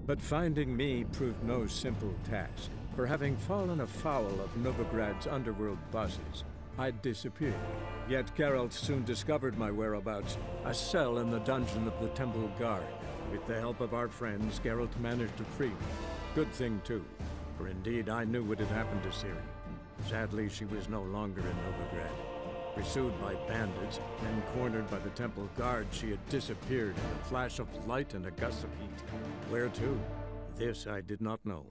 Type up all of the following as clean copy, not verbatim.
But finding me proved no simple task, for having fallen afoul of Novigrad's underworld bosses, I'd disappeared. Yet Geralt soon discovered my whereabouts, a cell in the dungeon of the Temple Guard. With the help of our friends, Geralt managed to free me. Good thing too, for indeed I knew what had happened to Ciri. Sadly, she was no longer in Novigrad. Pursued by bandits, then cornered by the Temple Guard, she had disappeared in a flash of light and a gust of heat. Where to? This I did not know.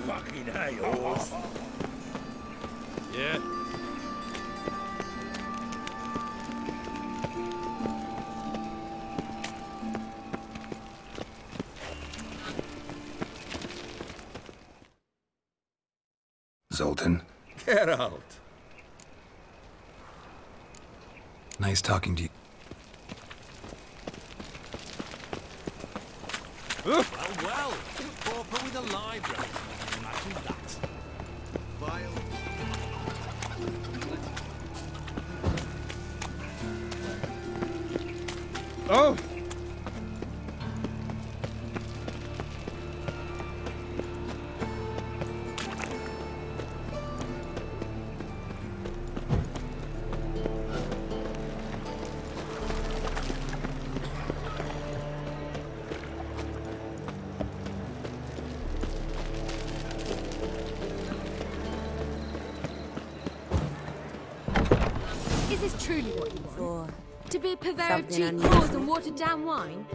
Fucking hey, horse. Yeah. Zoltan. Get out. Nice talking to you. Well, pauper with a library. Imagine that. Vile. Oh! Is this truly what you want? To be a purveyor of Something cheap unusual. whores and watered-down wine?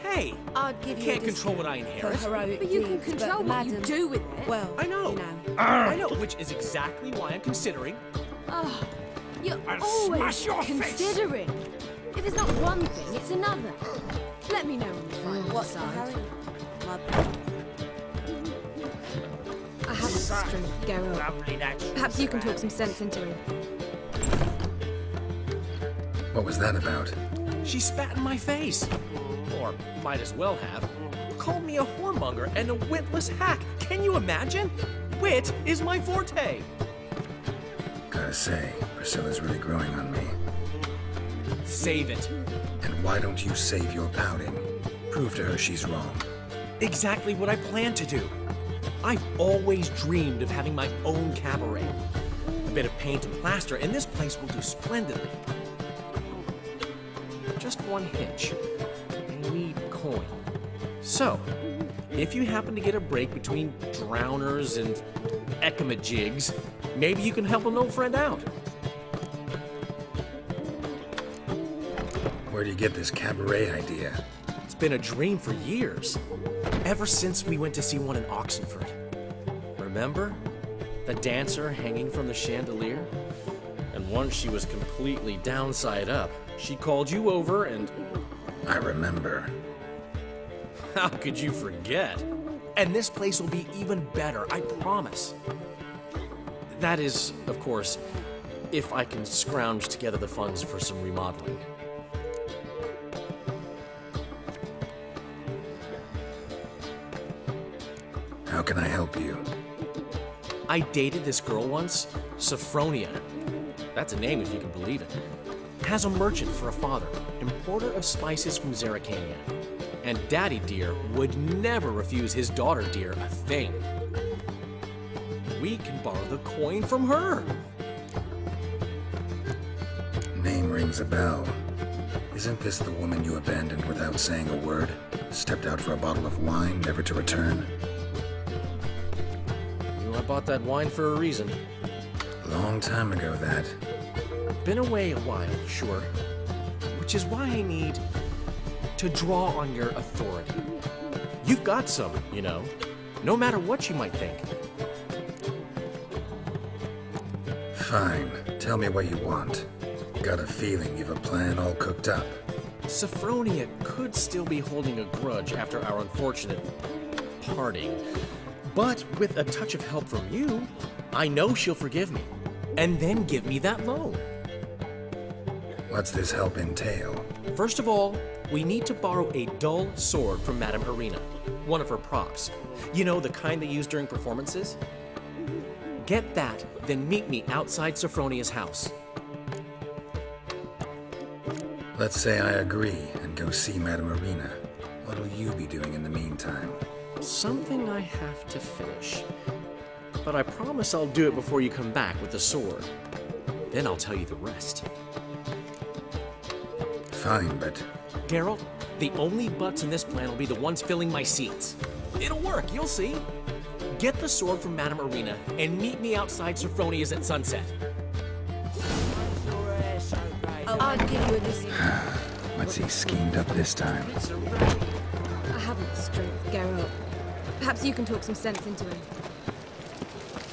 Hey, I'd give you you can't control what I for inherit. heroic But you can deeds, but control what you madam- do with it. Well, I know. you know. I know, which is exactly why I'm considering. Oh, you're I'll always smash your face. considering. If it's not one thing, it's another. Let me know when you find What's the side. hurry? I haven't strength, Geralt. Lovely natural. Perhaps you can talk some sense into him. What was that about? She spat in my face. Or might as well have. Called me a whoremonger and a witless hack. Can you imagine? Wit is my forte. Gotta say, Priscilla's really growing on me. Save it. And why don't you save your pouting? Prove to her she's wrong. Exactly what I plan to do. I've always dreamed of having my own cabaret. A bit of paint and plaster, and this place will do splendidly. Just one hitch. I need coin. So, if you happen to get a break between drowners and ekamajigs, maybe you can help an old friend out. Where do you get this cabaret idea? It's been a dream for years. Ever since we went to see one in Oxenford. Remember? the dancer hanging from the chandelier. And once she was completely downside up, she called you over and... I remember. How could you forget? And this place will be even better, I promise. That is, of course, if I can scrounge together the funds for some remodeling. How can I help you? I dated this girl once, Sophronia. That's a name if you can believe it. Has a merchant for a father, importer of spices from Zerrikania. And Daddy Dear would never refuse his daughter Dear a thing. We can borrow the coin from her. Name rings a bell. Isn't this the woman you abandoned without saying a word? Stepped out for a bottle of wine, never to return? I bought that wine for a reason. Long time ago, that. Been away a while, sure. Which is why I need to draw on your authority. You've got some, you know, no matter what you might think. Fine. Tell me what you want. Got a feeling you've a plan all cooked up. Sophronia could still be holding a grudge after our unfortunate parting. But with a touch of help from you, I know she'll forgive me, and then give me that loan. What's this help entail? First of all, we need to borrow a dull sword from Madame Irina, one of her props. You know, the kind they use during performances? Get that, then meet me outside Sophronia's house. Let's say I agree and go see Madame Irina. What'll you be doing in the meantime? Something I have to finish. But I promise I'll do it before you come back with the sword. Then I'll tell you the rest. Fine, but... Geralt, the only butts in this plan will be the ones filling my seats. It'll work, you'll see. Get the sword from Madame Irina and meet me outside Sophronia's at sunset. I'll give you a list. What's he schemed up this time? I haven't the strength, Geralt. Perhaps you can talk some sense into him.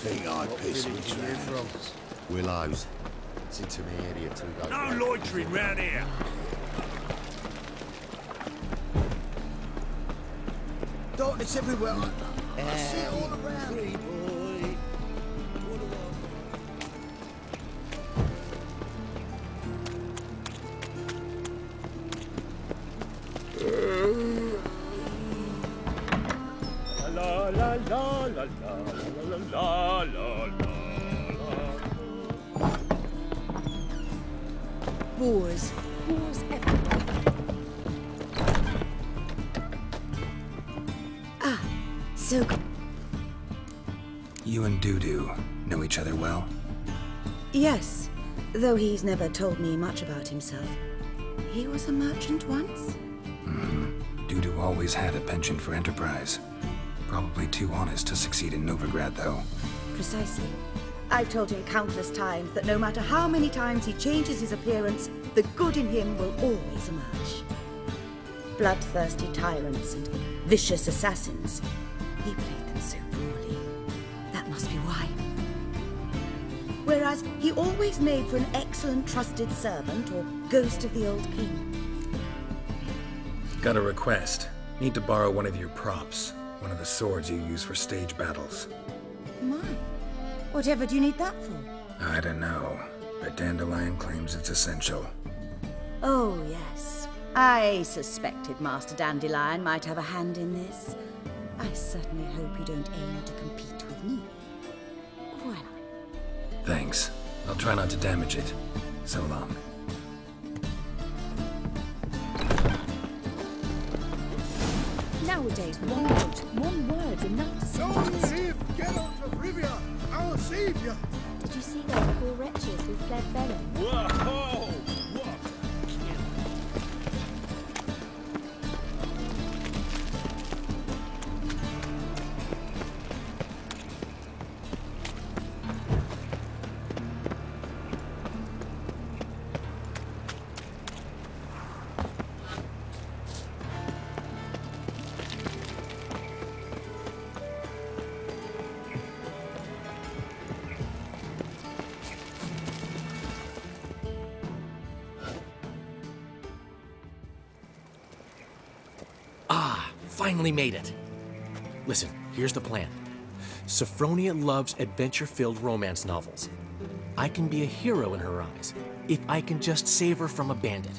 Think I piss with drowns. Willows. It's into me idiot too. No loitering round here. It's everywhere. I see it all around. La la la la la la la la. Boars. Boars everywhere. Ah, so good. You and Dudu know each other well? Yes, though he's never told me much about himself. He was a merchant once? Dudu always had a penchant for enterprise. Probably too honest to succeed in Novigrad, though. Precisely. I've told him countless times that no matter how many times he changes his appearance, the good in him will always emerge. Bloodthirsty tyrants and vicious assassins. He played them so poorly. That must be why. Whereas he always made for an excellent trusted servant or ghost of the old king. Got a request. Need to borrow one of your props. One of the swords you use for stage battles. My, whatever do you need that for? I don't know, but Dandelion claims it's essential. Oh, yes. I suspected Master Dandelion might have a hand in this. I certainly hope you don't aim to compete with me. Voila. Thanks. I'll try not to damage it. So long. Nowadays, one word's enough to say. Don't leave! Get out of Rivia! I'll save you! Did you see those poor wretches who fled Velen? Whoa! finally made it. Listen, here's the plan. Sophronia loves adventure-filled romance novels. I can be a hero in her eyes if I can just save her from a bandit.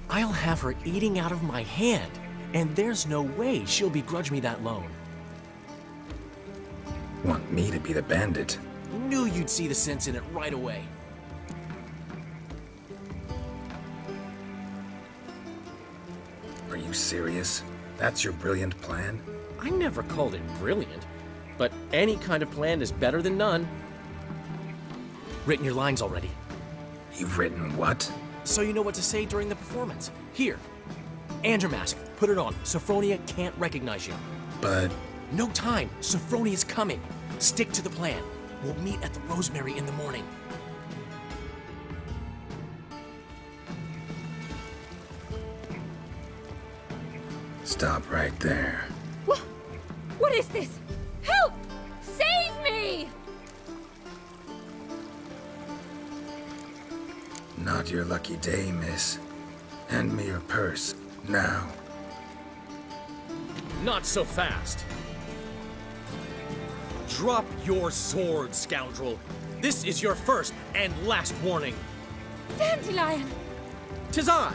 I'll have her eating out of my hand, and there's no way she'll begrudge me that loan. Want me to be the bandit? Knew you'd see the sense in it right away. Are you serious? That's your brilliant plan? I never called it brilliant, but any kind of plan is better than none. Written your lines already. You've written what? So you know what to say during the performance. Here. And your mask. Put it on. Sophronia can't recognize you. But... No time. Sophronia's coming. Stick to the plan. We'll meet at the Rosemary in the morning. Stop right there. What is this? Help! Save me! Not your lucky day, miss. Hand me your purse, now. Not so fast. Drop your sword, scoundrel. This is your first and last warning. Dandelion! 'Tis I,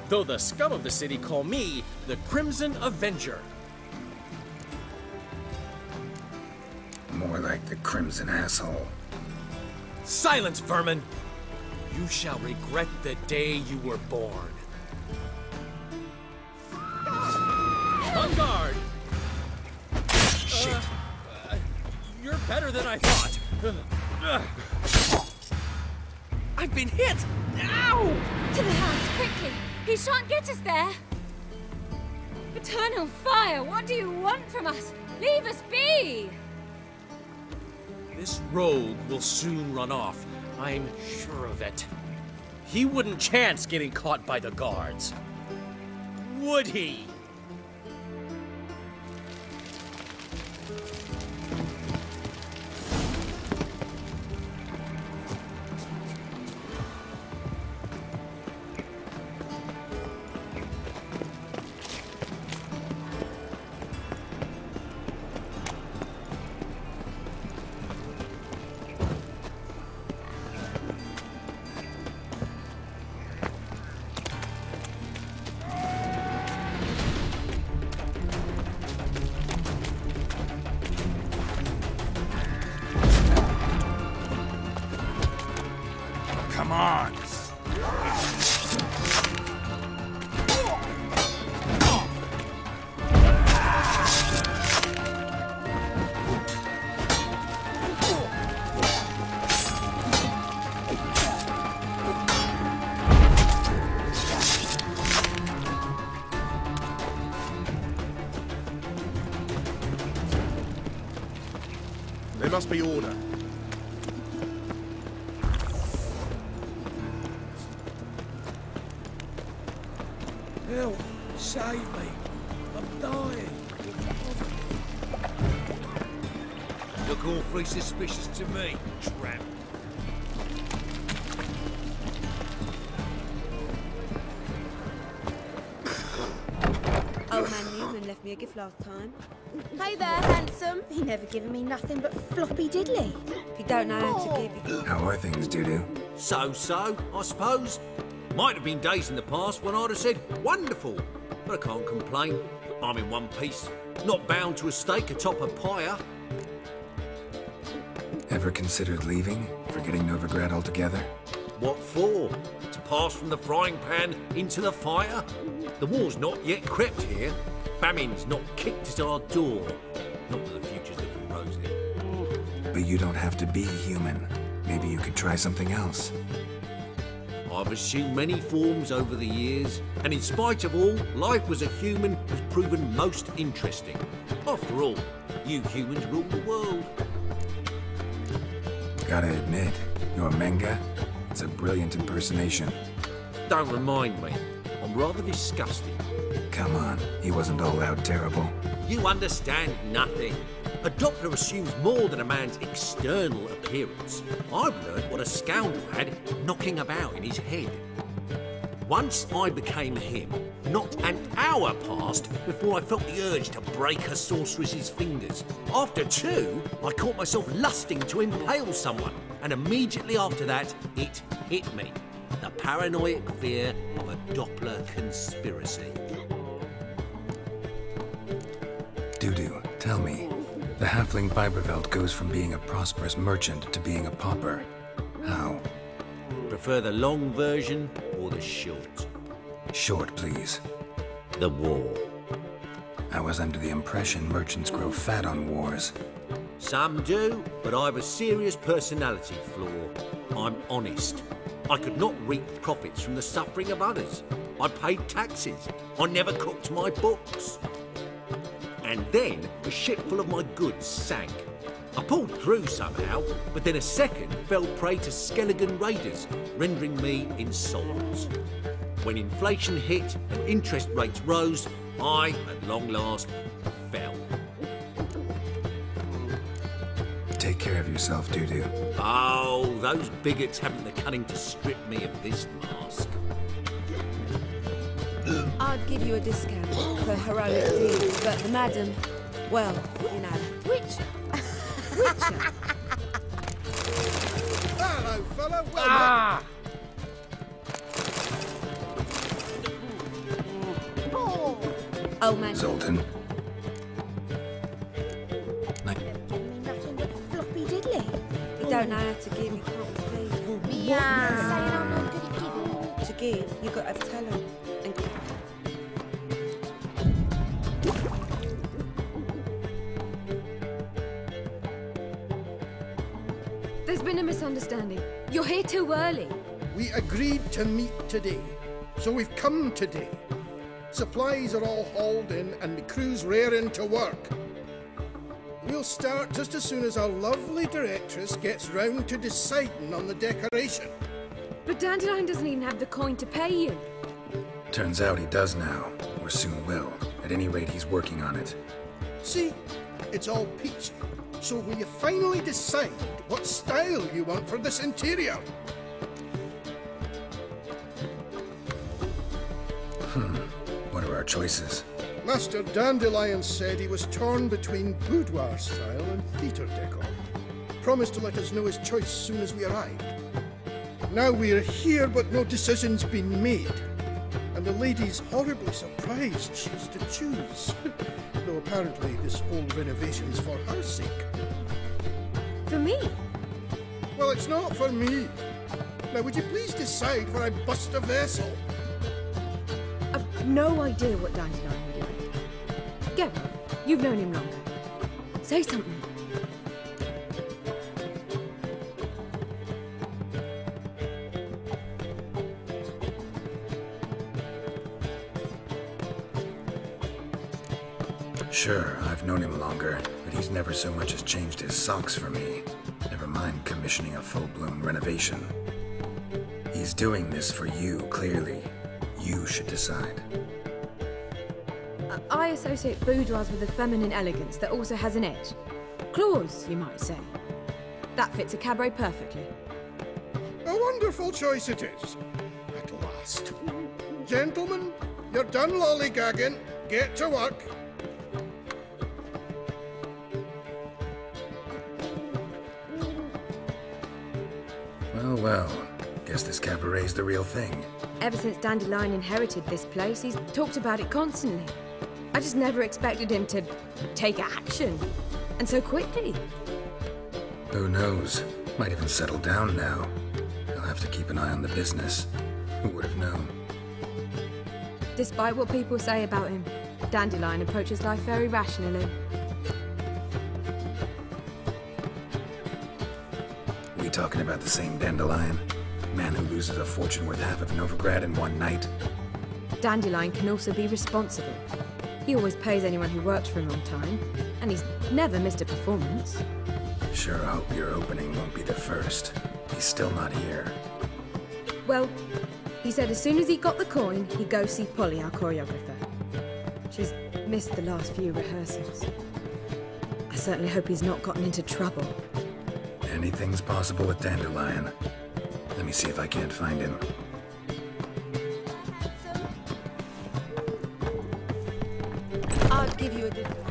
though the scum of the city call me the Crimson Avenger. More like the Crimson Asshole. Silence, vermin! You shall regret the day you were born. On guard! Shit. You're better than I thought. I've been hit! Ow! To the house, quickly! He shan't get us there! Eternal fire, what do you want from us? Leave us be! This rogue will soon run off. I'm sure of it. He wouldn't chance getting caught by the guards. Would he? Come on! There must be order. Help! Save me! I'm dying! Look awfully suspicious to me, tramp. Old man Newman left me a gift last time. Hey there, handsome. He never given me nothing but floppy diddly. If you don't know how to give it. How are things, Doo-Doo? So-so, I suppose. Might have been days in the past when I'd have said, wonderful. But I can't complain. I'm in one piece. Not bound to a stake atop a pyre. Ever considered leaving? Forgetting Novigrad altogether? What for? To pass from the frying pan into the fire? The war's not yet crept here. Famine's not kicked at our door. Not that the future's looking rosy. But you don't have to be human. Maybe you could try something else. I've assumed many forms over the years, and in spite of all, life as a human has proven most interesting. After all, you humans rule the world. Gotta admit, your Menga, it's a brilliant impersonation. Don't remind me. I'm rather disgusted. Come on, he wasn't all out terrible. You understand nothing. A doctor assumes more than a man's external appearance. I've learned what a scoundrel had knocking about in his head. Once I became him, not an hour passed before I felt the urge to break a sorceress's fingers. After 2, I caught myself lusting to impale someone, and immediately after that, it hit me. The paranoid fear of a Doppler conspiracy. Dudu, tell me, the halfling Biberveld goes from being a prosperous merchant to being a pauper. How? Prefer the long version or the short? Short, please. The war. I was under the impression merchants grow fat on wars. Some do, but I have a serious personality flaw. I'm honest. I could not reap profits from the suffering of others. I paid taxes. I never cooked my books. And then a ship full of my goods sank. I pulled through somehow, but then a second fell prey to Skelligan raiders, rendering me insolvent. When inflation hit and interest rates rose, I, at long last, fell. Take care of yourself, Dudu. Oh, those bigots haven't the cunning to strip me of this mask. I'd give you a discount for heroic deeds, but the madam, well, you know. Witcher! Hello, fella. Well Oh, man. Zoltan. Nothing but floppy diddly. You don't know how to give, you can't please. Saying I'm not good at giving. To give, you've got to have talent. And There's been a misunderstanding. You're here too early. We agreed to meet today, so we've come today. Supplies are all hauled in and the crew's raring to work. We'll start just as soon as our lovely directress gets round to deciding on the decoration. But Dandelion doesn't even have the coin to pay you. Turns out he does now, or soon will. At any rate, he's working on it. See, it's all peachy. So will you finally decide what style you want for this interior? What are our choices? Master Dandelion said he was torn between boudoir style and theatre decor. Promised to let us know his choice soon as we arrived. Now we're here, but no decision's been made. And the lady's horribly surprised she's to choose. Though apparently this whole renovation's for her sake. For me? Well, it's not for me. Now, would you please decide where I bust a vessel? I've no idea what Dandelion would like. Go. You've known him longer. Say something. Sure, I've known him longer, but he's never so much as changed his socks for me. Never mind commissioning a full-blown renovation. He's doing this for you, clearly. You should decide. I associate boudoirs with a feminine elegance that also has an edge. Claws, you might say. That fits a cabaret perfectly. A wonderful choice it is. At last. Gentlemen, you're done lollygagging. Get to work. Well, well. Guess this cabaret's the real thing. Ever since Dandelion inherited this place, he's talked about it constantly. I just never expected him to take action. And so quickly. Who knows? Might even settle down now. He'll have to keep an eye on the business. Who would have known? Despite what people say about him, Dandelion approaches life very rationally. We talking about the same Dandelion? Man who loses a fortune worth half of Novigrad in one night? Dandelion can also be responsible. He always pays anyone who works for him on time, and he's never missed a performance. Sure hope your opening won't be the first. He's still not here. Well, he said as soon as he got the coin, he'd go see Polly, our choreographer. She's missed the last few rehearsals. I certainly hope he's not gotten into trouble. Anything's possible with Dandelion. Let me see if I can't find him. I'll give you a different...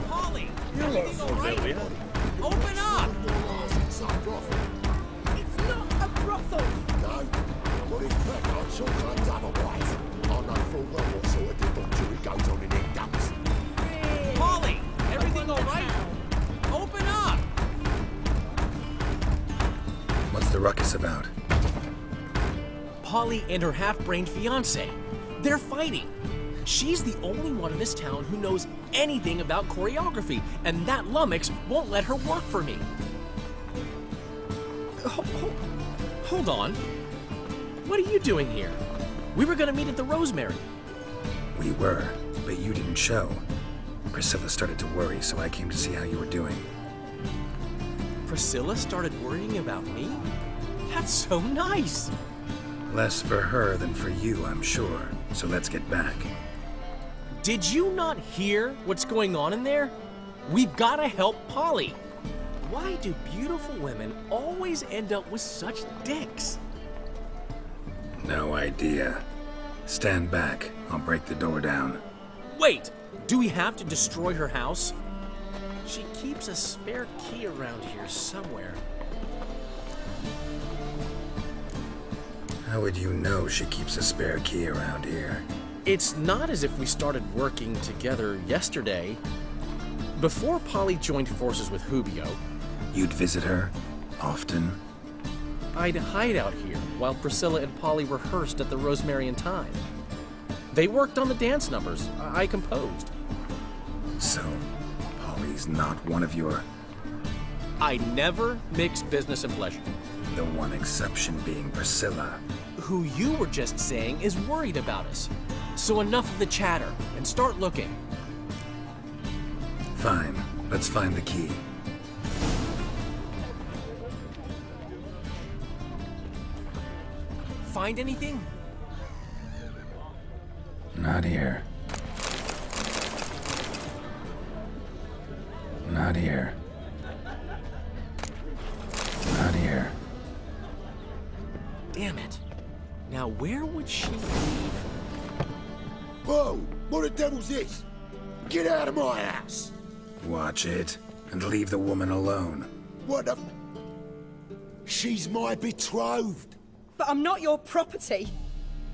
Polly! Everything all right? Open up! It's not a brothel. No, but it's crack on short claims otherwise. I know full well what sort of debauchery goes on in them dumps. Polly! Everything all right? Open up! What's the ruckus about? Polly and her half-brained fiancé. They're fighting. She's the only one in this town who knows anything about choreography, and that lummox won't let her work for me. Hold on. What are you doing here? We were gonna meet at the Rosemary. We were, but you didn't show. Priscilla started to worry, so I came to see how you were doing. Priscilla started worrying about me? That's so nice. Less for her than for you, I'm sure. So let's get back. Did you not hear what's going on in there? We've got to help Polly. Why do beautiful women always end up with such dicks? No idea. Stand back. I'll break the door down. Wait, do we have to destroy her house? She keeps a spare key around here somewhere. How would you know she keeps a spare key around here? It's not as if we started working together yesterday. Before Polly joined forces with Hubio, You'd visit her? Often? I'd hide out here while Priscilla and Polly rehearsed at the Rosemary and Thyme. They worked on the dance numbers I composed. So, Polly's not one of your... I never mix business and pleasure. The one exception being Priscilla. Who you were just saying is worried about us. So enough of the chatter, and start looking. Fine. Let's find the key. Find anything? Not here. Not here. Not here. Damn it. Now where would she leave? Whoa! What the devil's this? Get out of my house! Watch it, and leave the woman alone. What the... She's my betrothed. But I'm not your property.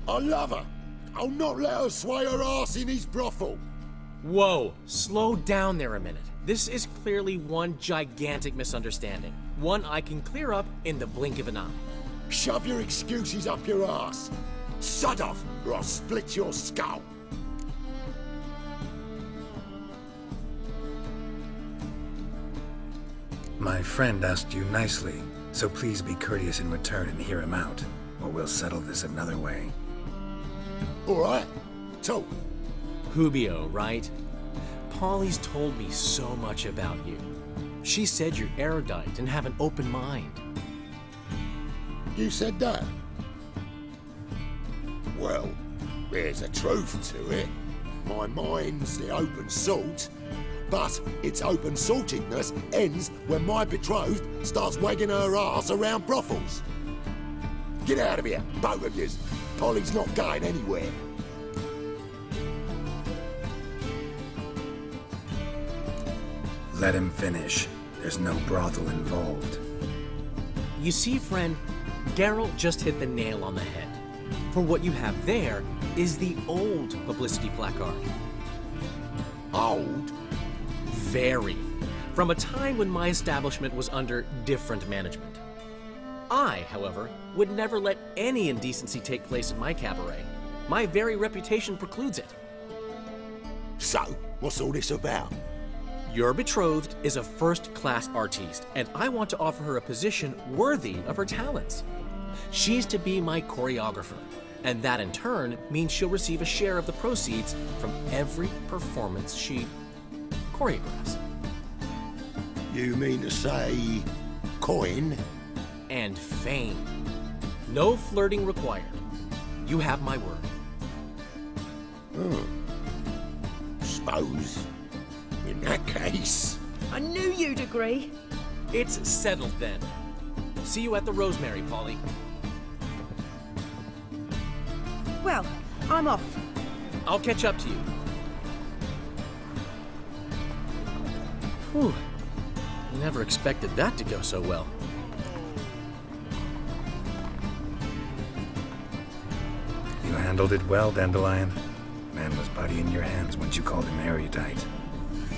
I love her. I'll not let her sway her ass in his brothel. Whoa, slow down there a minute. This is clearly one gigantic misunderstanding. One I can clear up in the blink of an eye. Shove your excuses up your ass. Sod off, or I'll split your skull. My friend asked you nicely, so please be courteous in return and hear him out, or we'll settle this another way. All right, talk. Hubio, right? Polly's told me so much about you. She said you're erudite and have an open mind. You said that? Well, there's a truth to it. My mind's the open salt, but its open saltedness ends when my betrothed starts wagging her ass around brothels. Get out of here, both of yous. Polly's not going anywhere. Let him finish. There's no brothel involved. You see, friend, Geralt just hit the nail on the head. For what you have there is the old publicity placard. Old? Very. From a time when my establishment was under different management. I, however, would never let any indecency take place in my cabaret. My very reputation precludes it. So, what's all this about? Your betrothed is a first-class artiste, and I want to offer her a position worthy of her talents. She's to be my choreographer, and that in turn means she'll receive a share of the proceeds from every performance she choreographs. You mean to say coin? And fame. No flirting required. You have my word. Suppose. In that case. I knew you'd agree. It's settled then. See you at the Rosemary, Polly. Well, I'm off. I'll catch up to you. Whew. Never expected that to go so well. You handled it well, Dandelion. Man was body in your hands once you called him erudite.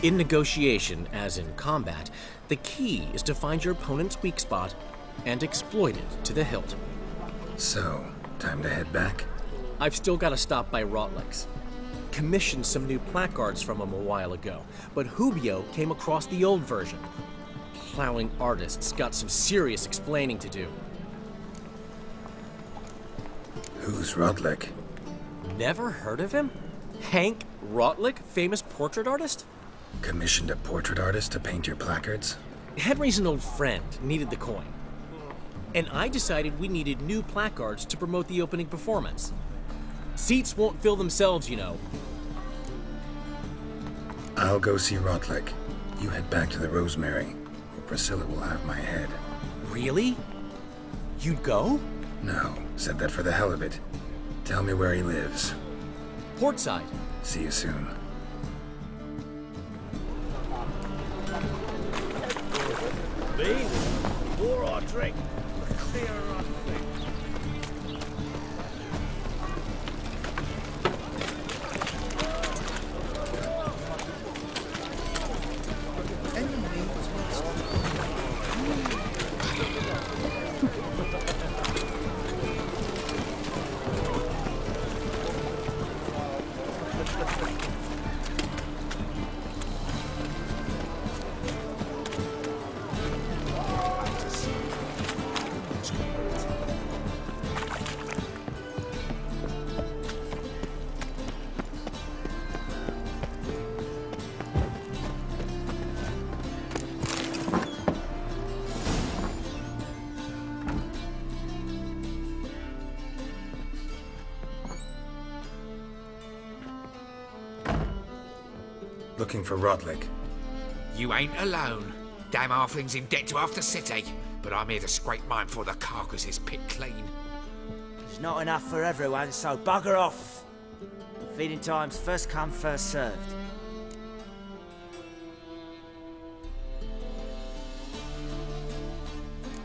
In negotiation, as in combat, the key is to find your opponent's weak spot and exploit it to the hilt. So, time to head back? I've still got to stop by Rotlick's. Commissioned some new placards from him a while ago, but Hubio came across the old version. Plowing artists got some serious explaining to do. Who's Rotlick? Never heard of him? Hank Rotlick, famous portrait artist? Commissioned a portrait artist to paint your placards? Henry's an old friend, needed the coin. And I decided we needed new placards to promote the opening performance. Seats won't fill themselves, you know. I'll go see Rotlick. You head back to the Rosemary, where Priscilla will have my head. Really? You'd go? No, said that for the hell of it. Tell me where he lives. Portside. See you soon. Me? More or drink? Clear on things. Looking for Rotlick. You ain't alone. Damn halfling's in debt to half the city, but I'm here to scrape mine before the carcass is picked clean. There's not enough for everyone, so bugger off. Feeding time's first come, first served.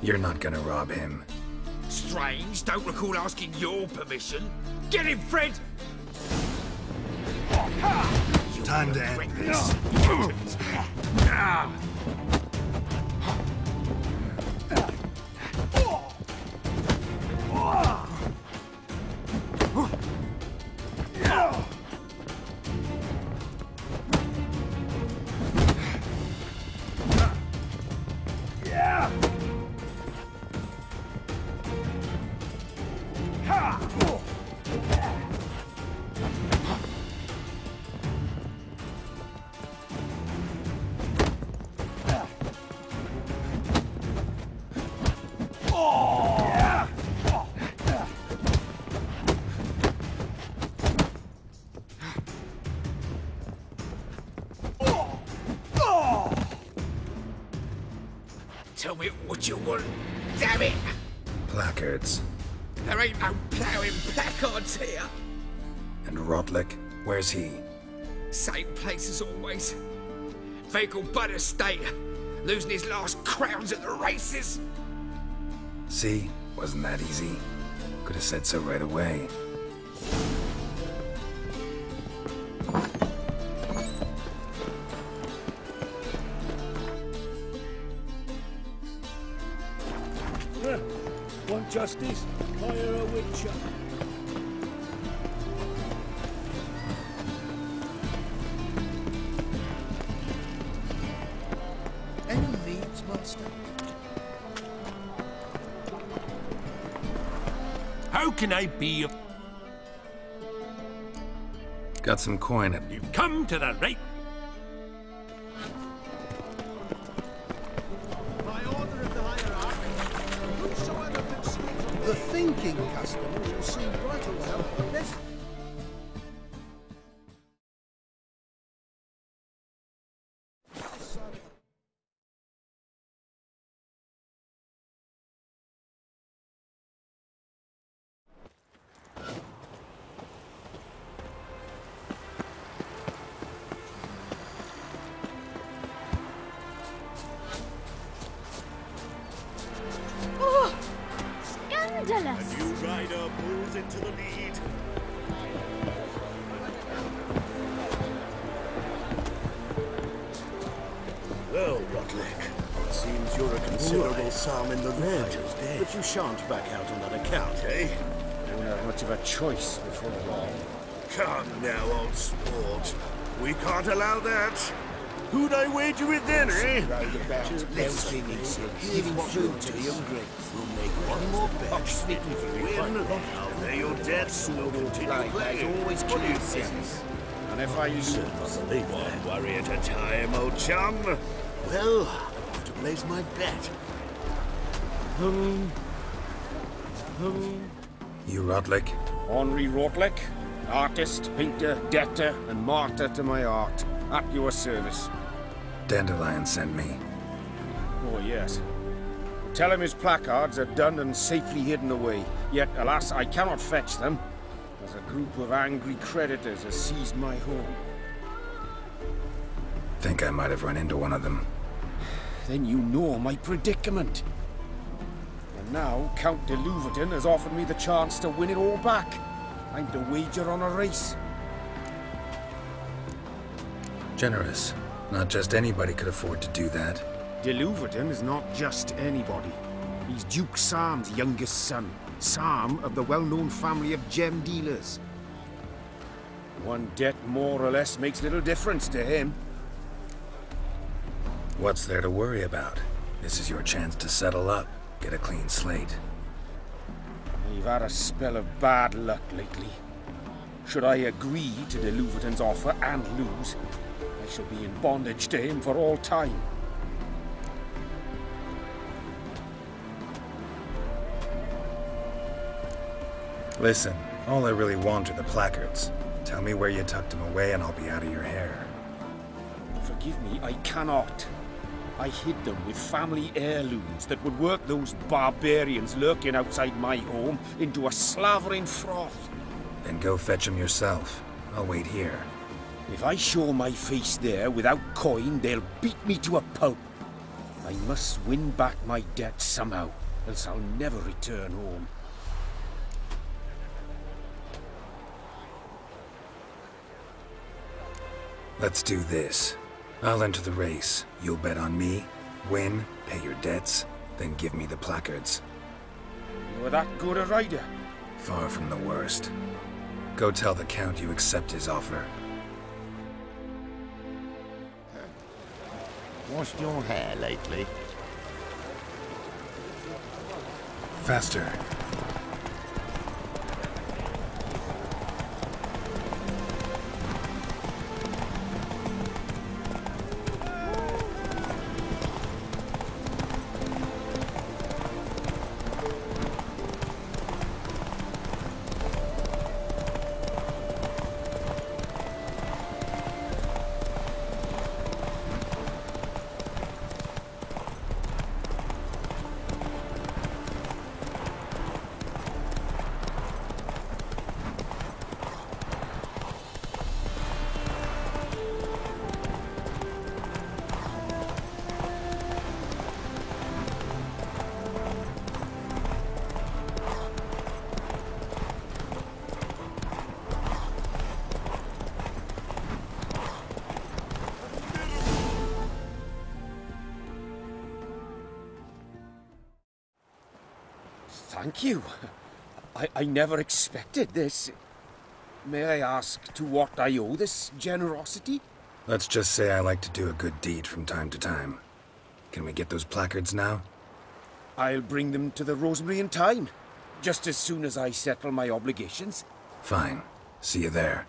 You're not gonna rob him. Strange, don't recall asking your permission. Get him, Fred! Time to end this. Tell me what you want, damn it! Placards. There ain't no ploughing placards here. And Rotlick, where's he? Same place as always. Vehicle Butter State, losing his last crowns at the races. See? Wasn't that easy? Could have said so right away. Want justice? Hire a witcher. Any needs, master? How can I be of... Got some coin at... You've come to the right... the thinking customer will see right away. Yes. Oh, scandalous! A new rider pulls into the lead. Well, Rotlick, it seems you're a considerable sum in the red, but you shan't back out on that account, eh? Don't have much of a choice before long. Come now, old sport. We can't allow that. Who'd I wager with then, eh? Listen, giving food to the hungry. We'll make one more bet. Speaking for you, win. Now lay your debts and we'll continue playing. Always What do you kills think? And if I lose, One worry at a time, old chum. Well, I'll have to place my bet. You Rodlick? Henri Rotlick, artist, painter, debtor, and martyr to my art, at your service. Dandelion sent me. Oh, yes. Tell him his placards are done and safely hidden away. Yet, alas, I cannot fetch them, as a group of angry creditors has seized my home. Think I might have run into one of them. Then you know my predicament. And now, Count de Louverton has offered me the chance to win it all back. I'm to wager on a race. Generous. Not just anybody could afford to do that. De Louverton is not just anybody. He's Duke Sam's youngest son. Sam of the well-known family of gem dealers. One debt more or less makes little difference to him. What's there to worry about? This is your chance to settle up, get a clean slate. I've had a spell of bad luck lately. Should I agree to de Louverton's offer and lose, I shall be in bondage to him for all time. Listen, all I really want are the placards. Tell me where you tucked them away and I'll be out of your hair. Forgive me, I cannot. I hid them with family heirlooms that would work those barbarians lurking outside my home into a slavering froth. Then go fetch them yourself. I'll wait here. If I show my face there without coin, they'll beat me to a pulp. I must win back my debt somehow, else I'll never return home. Let's do this. I'll enter the race. You'll bet on me, win, pay your debts, then give me the placards. You're that good a rider? Far from the worst. Go tell the Count you accept his offer. Washed your hair lately? Faster. Thank you. I never expected this. May I ask to what I owe this generosity? Let's just say I like to do a good deed from time to time. Can we get those placards now? I'll bring them to the Rosemary in time, just as soon as I settle my obligations. Fine. See you there.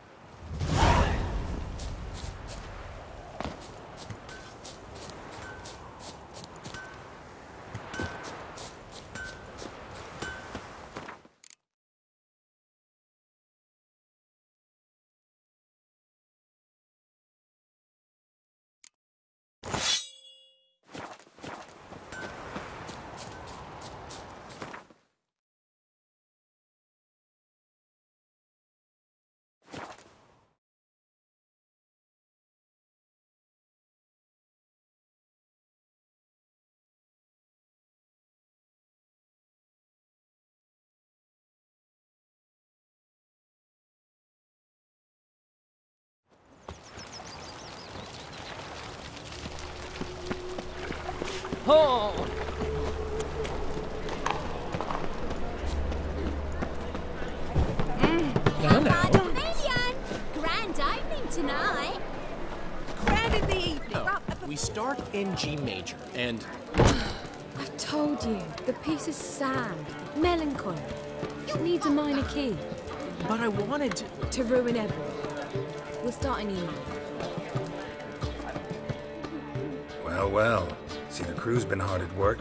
Oh! Fabian! Grand opening tonight. Grand in the evening. We start in G major, and... I told you, the piece is sad, melancholy. It needs a minor key. But I wanted to ruin everything. We'll start an email. Well, well. See, the crew's been hard at work.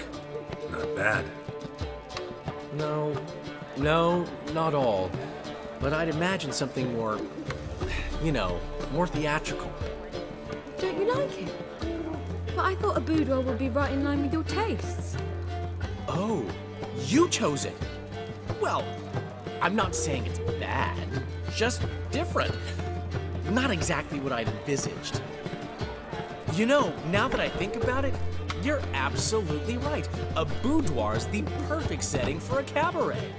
Not bad. No, not all. But I'd imagine something more, you know, more theatrical. Don't you like it? But I thought a boudoir would be right in line with your tastes. Oh, you chose it. Well, I'm not saying it's bad, just different. Not exactly what I'd envisaged. You know, now that I think about it, you're absolutely right. A boudoir's the perfect setting for a cabaret.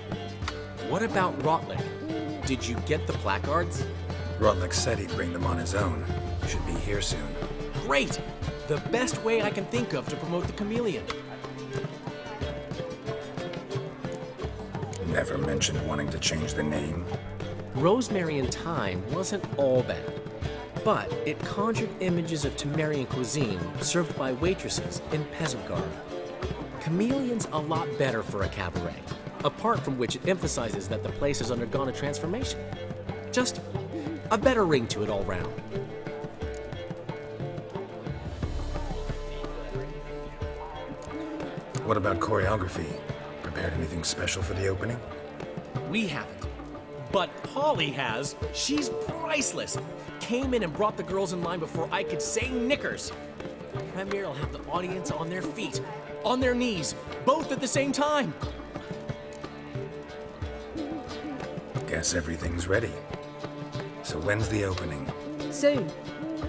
What about Rotlick? Did you get the placards? Rotlick said he'd bring them on his own. Should be here soon. Great! The best way I can think of to promote the Chameleon. Never mentioned wanting to change the name. Rosemary and Thyme wasn't all bad, but it conjured images of Temerian cuisine served by waitresses in peasant garb. Chameleon's a lot better for a cabaret, apart from which it emphasizes that the place has undergone a transformation. Just a better ring to it all round. What about choreography? Prepared anything special for the opening? We haven't. But Polly has. She's priceless. Came in and brought the girls in line before I could say knickers. Premiere will have the audience on their feet, on their knees, both at the same time. Guess everything's ready. So when's the opening? Soon.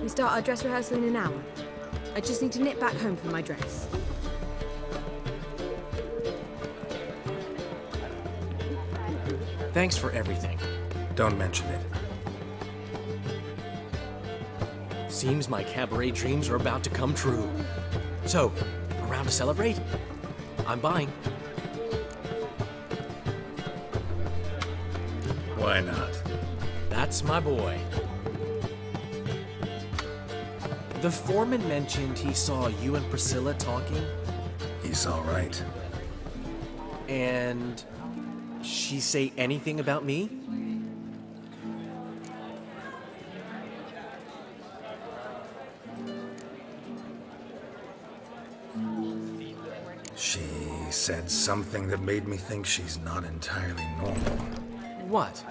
We start our dress rehearsal in an hour. I just need to nip back home for my dress. Thanks for everything. Don't mention it. Seems my cabaret dreams are about to come true. So, around to celebrate? I'm buying. Why not? That's my boy. The foreman mentioned he saw you and Priscilla talking. He's all right. And she say anything about me? She said something that made me think she's not entirely normal. What?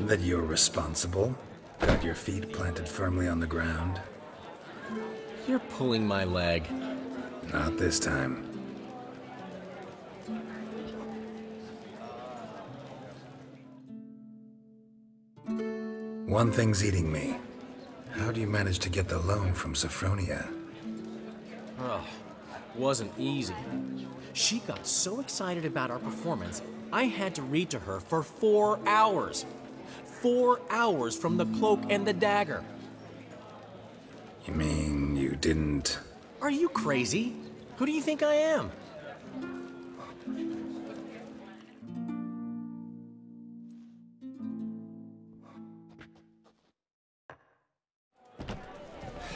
That you're responsible, got your feet planted firmly on the ground. You're pulling my leg. Not this time. One thing's eating me. How do you manage to get the loan from Sophronia? Oh, wasn't easy. She got so excited about our performance, I had to read to her for 4 hours. 4 hours from the Cloak and the Dagger. You mean you didn't... Are you crazy? Who do you think I am?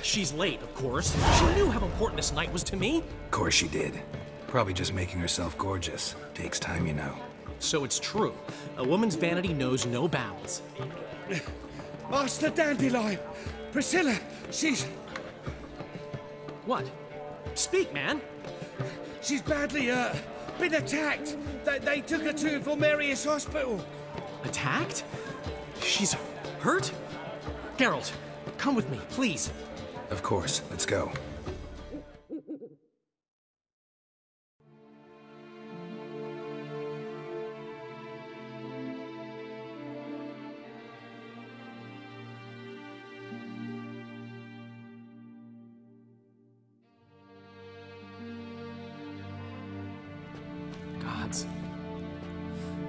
She's late, of course. She knew how important this night was to me. Of course she did. Probably just making herself gorgeous. Takes time, you know. So it's true. A woman's vanity knows no bounds. Master Dandelion! Priscilla, she's... What? Speak, man. She's badly, been attacked. They took her to Vulmerius Hospital. Attacked? She's hurt? Geralt, come with me, please. Of course. Let's go. Gods.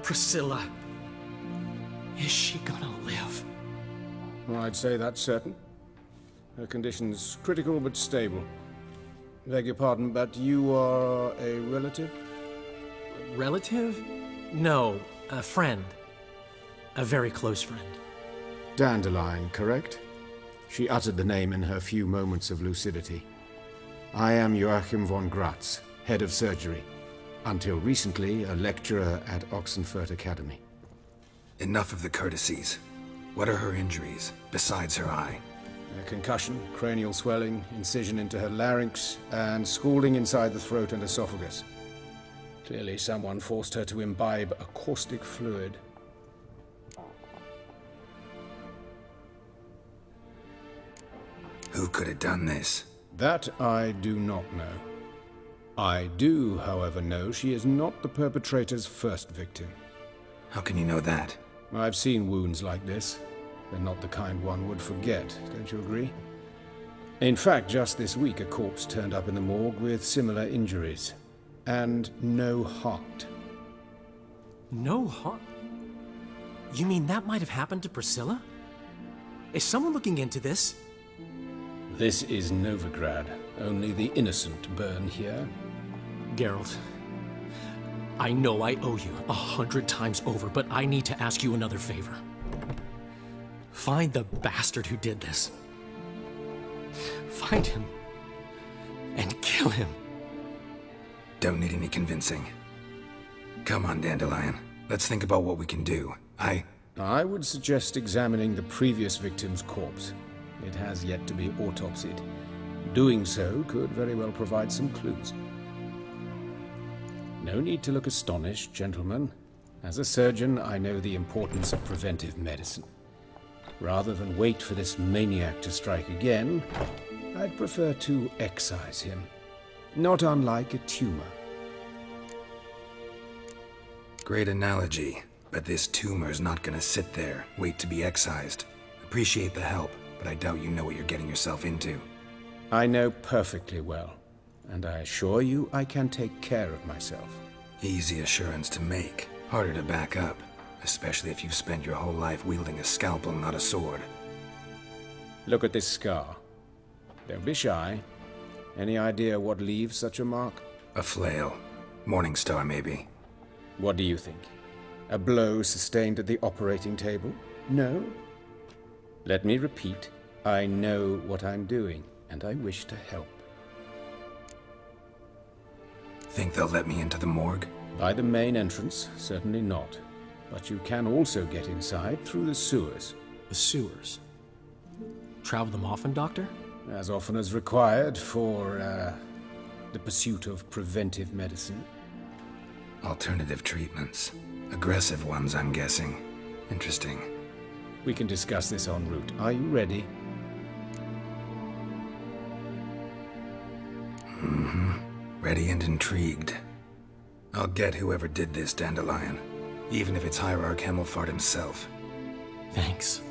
Priscilla. Is she gonna live? Well, I'd say that's certain. Her condition's critical but stable. Beg your pardon, but you are a relative? Relative? No, a friend. A very close friend. Dandelion, correct? She uttered the name in her few moments of lucidity. I am Joachim von Gratz, head of surgery. Until recently, a lecturer at Oxenfurt Academy. Enough of the courtesies. What are her injuries, besides her eye? A concussion, cranial swelling, incision into her larynx, and scalding inside the throat and esophagus. Clearly someone forced her to imbibe a caustic fluid. Who could have done this? That I do not know. I do, however, know she is not the perpetrator's first victim. How can you know that? I've seen wounds like this. They're not the kind one would forget, don't you agree? In fact, just this week a corpse turned up in the morgue with similar injuries. And no heart. No heart? You mean that might have happened to Priscilla? Is someone looking into this? This is Novigrad. Only the innocent burn here. Geralt, I know I owe you 100 times over, but I need to ask you another favor. Find the bastard who did this. Find him and kill him. Don't need any convincing. Come on, Dandelion. Let's think about what we can do. I would suggest examining the previous victim's corpse. It has yet to be autopsied. Doing so could very well provide some clues. No need to look astonished, gentlemen. As a surgeon, I know the importance of preventive medicine. Rather than wait for this maniac to strike again, I'd prefer to excise him. Not unlike a tumor. Great analogy, but this tumor's not gonna sit there, wait to be excised. Appreciate the help, but I doubt you know what you're getting yourself into. I know perfectly well, and I assure you I can take care of myself. Easy assurance to make, harder to back up, especially if you've spent your whole life wielding a scalpel, not a sword. Look at this scar. Don't be shy. Any idea what leaves such a mark? A flail. Morningstar, maybe. What do you think? A blow sustained at the operating table? No? Let me repeat. I know what I'm doing, and I wish to help. Think they'll let me into the morgue? By the main entrance, certainly not. But you can also get inside through the sewers. The sewers? Travel them often, Doctor? As often as required for, the pursuit of preventive medicine. Alternative treatments. Aggressive ones, I'm guessing. Interesting. We can discuss this en route. Are you ready? Mm-hmm. Ready and intrigued. I'll get whoever did this, Dandelion. Even if it's Hierarch Hemmelfart himself. Thanks.